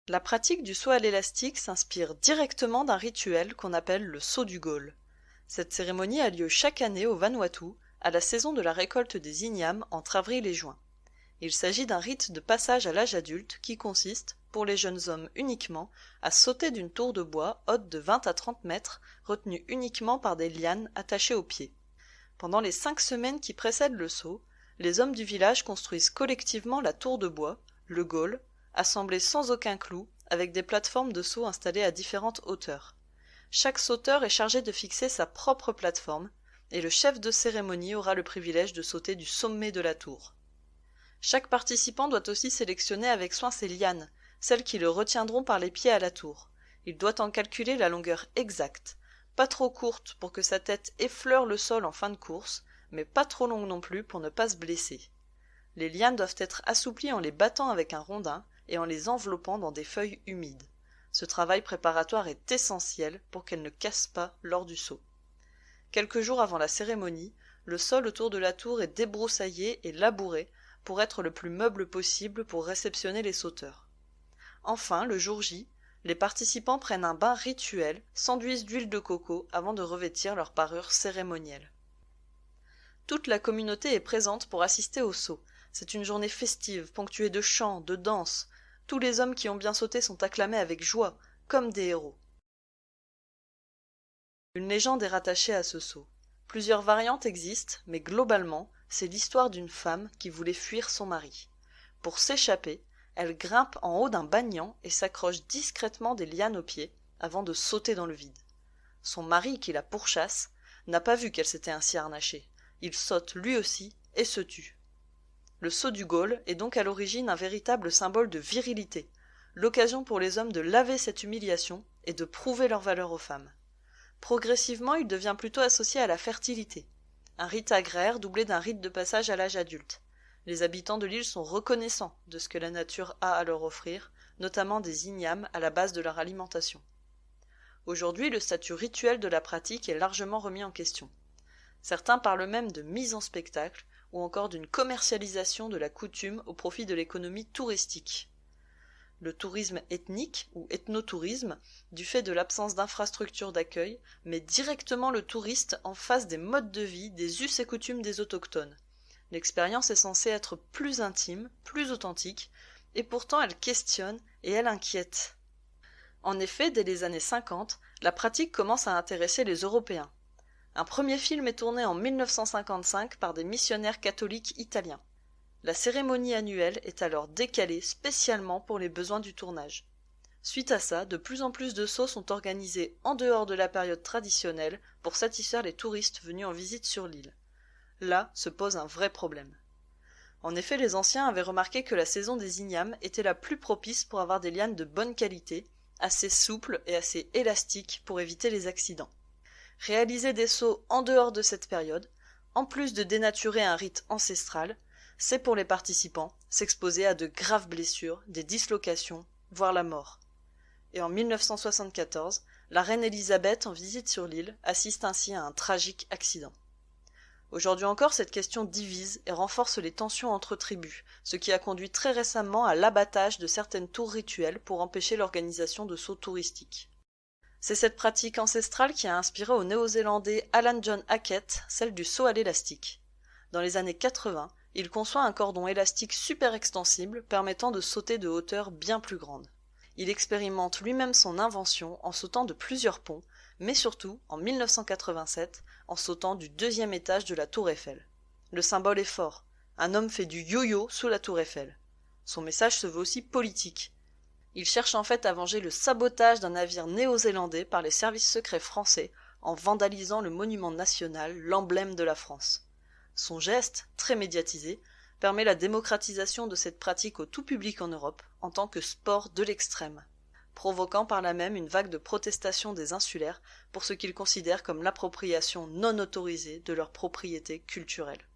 La pratique du saut à l'élastique s'inspire directement d'un rituel qu'on appelle le saut du Gaule. Cette cérémonie a lieu chaque année au Vanuatu, à la saison de la récolte des ignames entre avril et juin. Il s'agit d'un rite de passage à l'âge adulte qui consiste, pour les jeunes hommes uniquement, à sauter d'une tour de bois haute de 20 à 30 mètres, retenue uniquement par des lianes attachées aux pieds. Pendant les 5 semaines qui précèdent le saut, les hommes du village construisent collectivement la tour de bois, le Gaule, assemblée sans aucun clou, avec des plateformes de saut installées à différentes hauteurs. Chaque sauteur est chargé de fixer sa propre plateforme, et le chef de cérémonie aura le privilège de sauter du sommet de la tour. Chaque participant doit aussi sélectionner avec soin ses lianes, celles qui le retiendront par les pieds à la tour. Il doit en calculer la longueur exacte, pas trop courte pour que sa tête effleure le sol en fin de course, mais pas trop longue non plus pour ne pas se blesser. Les lianes doivent être assouplies en les battant avec un rondin et en les enveloppant dans des feuilles humides. Ce travail préparatoire est essentiel pour qu'elles ne cassent pas lors du saut. Quelques jours avant la cérémonie, le sol autour de la tour est débroussaillé et labouré pour être le plus meuble possible pour réceptionner les sauteurs. Enfin, le jour J, les participants prennent un bain rituel, s'enduisent d'huile de coco avant de revêtir leur parure cérémonielle. Toute la communauté est présente pour assister au saut. C'est une journée festive, ponctuée de chants, de danses. Tous les hommes qui ont bien sauté sont acclamés avec joie, comme des héros. Une légende est rattachée à ce saut. Plusieurs variantes existent, mais globalement, c'est l'histoire d'une femme qui voulait fuir son mari. Pour s'échapper, elle grimpe en haut d'un banyan et s'accroche discrètement des lianes aux pieds avant de sauter dans le vide. Son mari, qui la pourchasse, n'a pas vu qu'elle s'était ainsi harnachée. Il saute lui aussi et se tue. Le saut du Gaule est donc à l'origine un véritable symbole de virilité, l'occasion pour les hommes de laver cette humiliation et de prouver leur valeur aux femmes. Progressivement, il devient plutôt associé à la fertilité, un rite agraire doublé d'un rite de passage à l'âge adulte. Les habitants de l'île sont reconnaissants de ce que la nature a à leur offrir, notamment des ignames à la base de leur alimentation. Aujourd'hui, le statut rituel de la pratique est largement remis en question. Certains parlent même de mise en spectacle ou encore d'une commercialisation de la coutume au profit de l'économie touristique. Le tourisme ethnique ou ethnotourisme, du fait de l'absence d'infrastructures d'accueil, met directement le touriste en face des modes de vie, des us et coutumes des autochtones. L'expérience est censée être plus intime, plus authentique, et pourtant elle questionne et elle inquiète. En effet, dès les années 50, la pratique commence à intéresser les Européens. Un premier film est tourné en 1955 par des missionnaires catholiques italiens. La cérémonie annuelle est alors décalée spécialement pour les besoins du tournage. Suite à ça, de plus en plus de sauts sont organisés en dehors de la période traditionnelle pour satisfaire les touristes venus en visite sur l'île. Là se pose un vrai problème. En effet, les anciens avaient remarqué que la saison des ignames était la plus propice pour avoir des lianes de bonne qualité, assez souples et assez élastiques pour éviter les accidents. Réaliser des sauts en dehors de cette période, en plus de dénaturer un rite ancestral, c'est pour les participants s'exposer à de graves blessures, des dislocations, voire la mort. Et en 1974, la reine Élisabeth, en visite sur l'île, assiste ainsi à un tragique accident. Aujourd'hui encore, cette question divise et renforce les tensions entre tribus, ce qui a conduit très récemment à l'abattage de certaines tours rituelles pour empêcher l'organisation de sauts touristiques. C'est cette pratique ancestrale qui a inspiré au néo-zélandais Alan John Hackett celle du saut à l'élastique. Dans les années 80, il conçoit un cordon élastique super extensible permettant de sauter de hauteurs bien plus grandes. Il expérimente lui-même son invention en sautant de plusieurs ponts, mais surtout, en 1987, en sautant du 2e étage de la tour Eiffel. Le symbole est fort. Un homme fait du yo-yo sous la tour Eiffel. Son message se veut aussi politique. Il cherche en fait à venger le sabotage d'un navire néo-zélandais par les services secrets français en vandalisant le monument national, l'emblème de la France. Son geste, très médiatisé, permet la démocratisation de cette pratique au tout public en Europe en tant que sport de l'extrême, provoquant par là même une vague de protestation des insulaires pour ce qu'ils considèrent comme l'appropriation non autorisée de leurs propriétés culturelles.